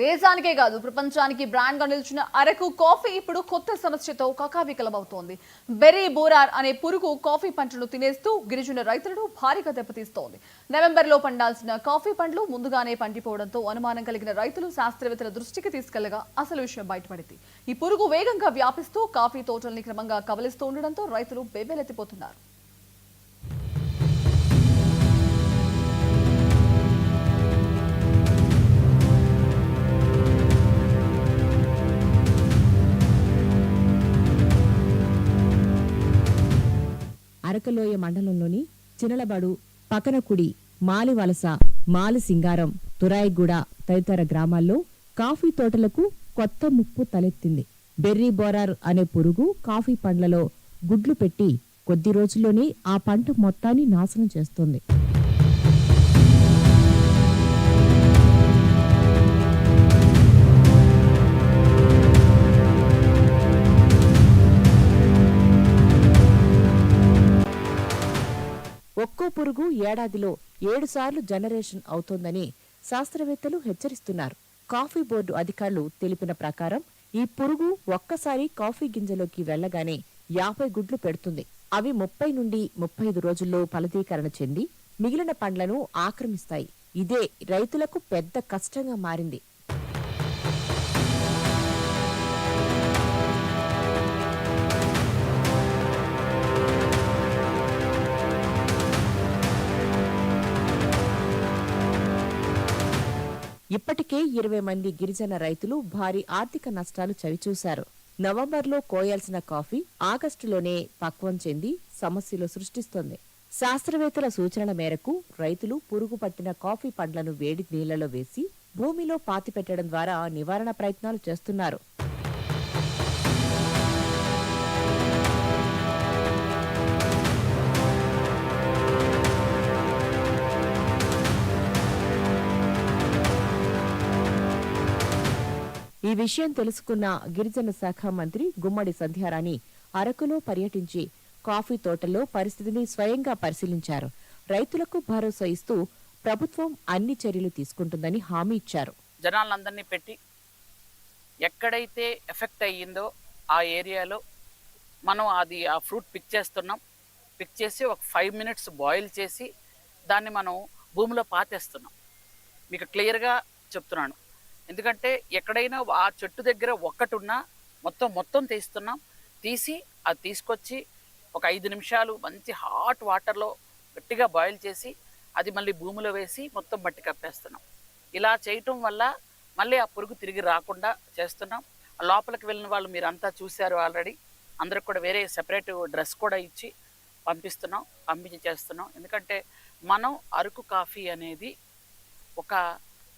దేశానికే కాదు ప్రపంచానికి బ్రాండ్ గా నిలిచిన అరకు కాఫీ ఇప్పుడు కొత్త సమస్యతో కకావికలమవుతోంది. బెర్రీ బోరార్ అనే పురుగు కాఫీ పంటను తినేస్తూ గిరిజన రైతులను భారీగా దెబ్బతీస్తోంది. నవంబర్లో పండాల్సిన కాఫీ పండ్లు ముందుగానే పండిపోవడంతో అనుమానం కలిగిన రైతులు శాస్త్రవేత్తల దృష్టికి తీసుకెళ్లగా అసలు విషయం బయటపడింది. ఈ పురుగు వేగంగా వ్యాపిస్తూ కాఫీ తోటల్ని క్రమంగా కబలిస్తూ ఉండడంతో రైతులు బెంబేలెత్తిపోతున్నారు. అరకలోయ మండలంలోని చినలబడు, పకనకుడి, మాలివలస, మాలిసింగారం, తురాయిగూడ తదితర గ్రామాల్లో కాఫీ తోటలకు కొత్త ముప్పు తలెత్తింది. బెర్రీ బోరార్ అనే పురుగు కాఫీ పండ్లలో గుడ్లు పెట్టి కొద్ది రోజుల్లోనే ఆ పంట మొత్తాన్ని నాశనం చేస్తోంది. ఒక్కో పురుగు ఏడాదిలో 7 సార్లు జనరేషన్ అవుతోందని శాస్త్రవేత్తలు హెచ్చరిస్తున్నారు. కాఫీ బోర్డు అధికారులు తెలిపిన ప్రకారం ఈ పురుగు ఒక్కసారి కాఫీ గింజలోకి వెళ్లగానే 50 గుడ్లు పెడుతుంది. అవి 30 నుండి 35 రోజుల్లో ఫలదీకరణ చెంది మిగిలిన పండ్లను ఆక్రమిస్తాయి. ఇదే రైతులకు పెద్ద కష్టంగా మారింది. ఇప్పటికే 20 మంది గిరిజన రైతులు భారీ ఆర్థిక నష్టాలు చవిచూశారు. నవంబర్లో కోయాల్సిన కాఫీ ఆగస్టులోనే పక్వం చెంది సమస్యలు సృష్టిస్తోంది. శాస్త్రవేత్తల సూచనల మేరకు రైతులు పురుగు పట్టిన కాఫీ పండ్లను వేడి నీళ్లలో వేసి భూమిలో పాతిపెట్టడం ద్వారా నివారణ ప్రయత్నాలు చేస్తున్నారు. ఈ విషయం తెలుసుకున్న గిరిజన శాఖ మంత్రి గుమ్మడి సంధ్యారాణి అరకులో పర్యటించి కాఫీ తోటల్లో పరిస్థితిని స్వయంగా పరిశీలించారు. రైతులకు భరోసా ఇస్తూ ప్రభుత్వం అన్ని చర్యలు తీసుకుంటుందని హామీ ఇచ్చారు. జనాలందరినీ పెట్టి ఎక్కడైతే ఎఫెక్ట్ అయ్యిందో ఆ ఏరియాలో మనం ఆ ఫ్రూట్ పిక్ చేస్తున్నాం. పిక్ చేసి ఒక 5 మినిట్స్ బాయిల్ చేసి దాన్ని మనం భూమిలో పాతేస్తున్నాం. మీకు క్లియర్గా చెప్తున్నాను. ఎందుకంటే ఎక్కడైనా ఆ చెట్టు దగ్గర ఒక్కటున్నా మొత్తం తీస్తున్నాం. తీసి అది తీసుకొచ్చి ఒక 5 నిమిషాలు మంచి హాట్ వాటర్లో గట్టిగా బాయిల్ చేసి అది మళ్ళీ భూమిలో వేసి మొత్తం మట్టి కప్పేస్తున్నాం. ఇలా చేయటం వల్ల మళ్ళీ ఆ పురుగు తిరిగి రాకుండా చేస్తున్నాం. లోపలికి వెళ్ళిన వాళ్ళు మీరు అంతా చూశారు ఆల్రెడీ. అందరికి కూడా వేరే సెపరేట్ డ్రెస్ కూడా ఇచ్చి పంపించి చేస్తున్నాం. ఎందుకంటే మనం అరకు కాఫీ అనేది ఒక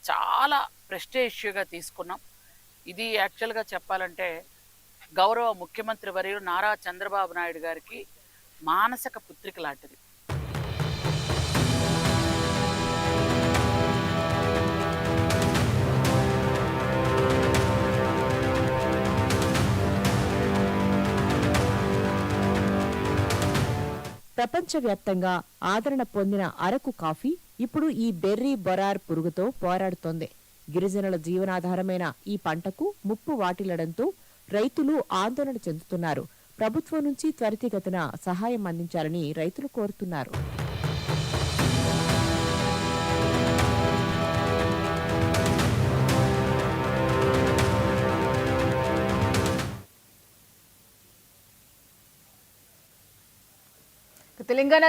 చాలా ప్రెస్టీజ్ ఇష్యూగా తీసుకున్నాం. ఇది యాక్చువల్గా చెప్పాలంటే గౌరవ ముఖ్యమంత్రి వర్యులు నారా చంద్రబాబు నాయుడు గారికి మానసిక పుత్రిక లాంటిది. ప్రపంచవ్యాప్తంగా ఆదరణ పొందిన అరకు కాఫీ ఇప్పుడు ఈ బెర్రీ బొరార్ పురుగుతో పోరాడుతోంది. గిరిజనుల జీవనాధారమైన ఈ పంటకు ముప్పు వాటిల్లడంతో రైతులు ఆందోళన చెందుతున్నారు. ప్రభుత్వం నుంచి త్వరితగతిన సహాయం అందించాలని రైతులు కోరుతున్నారు. తెలంగాణ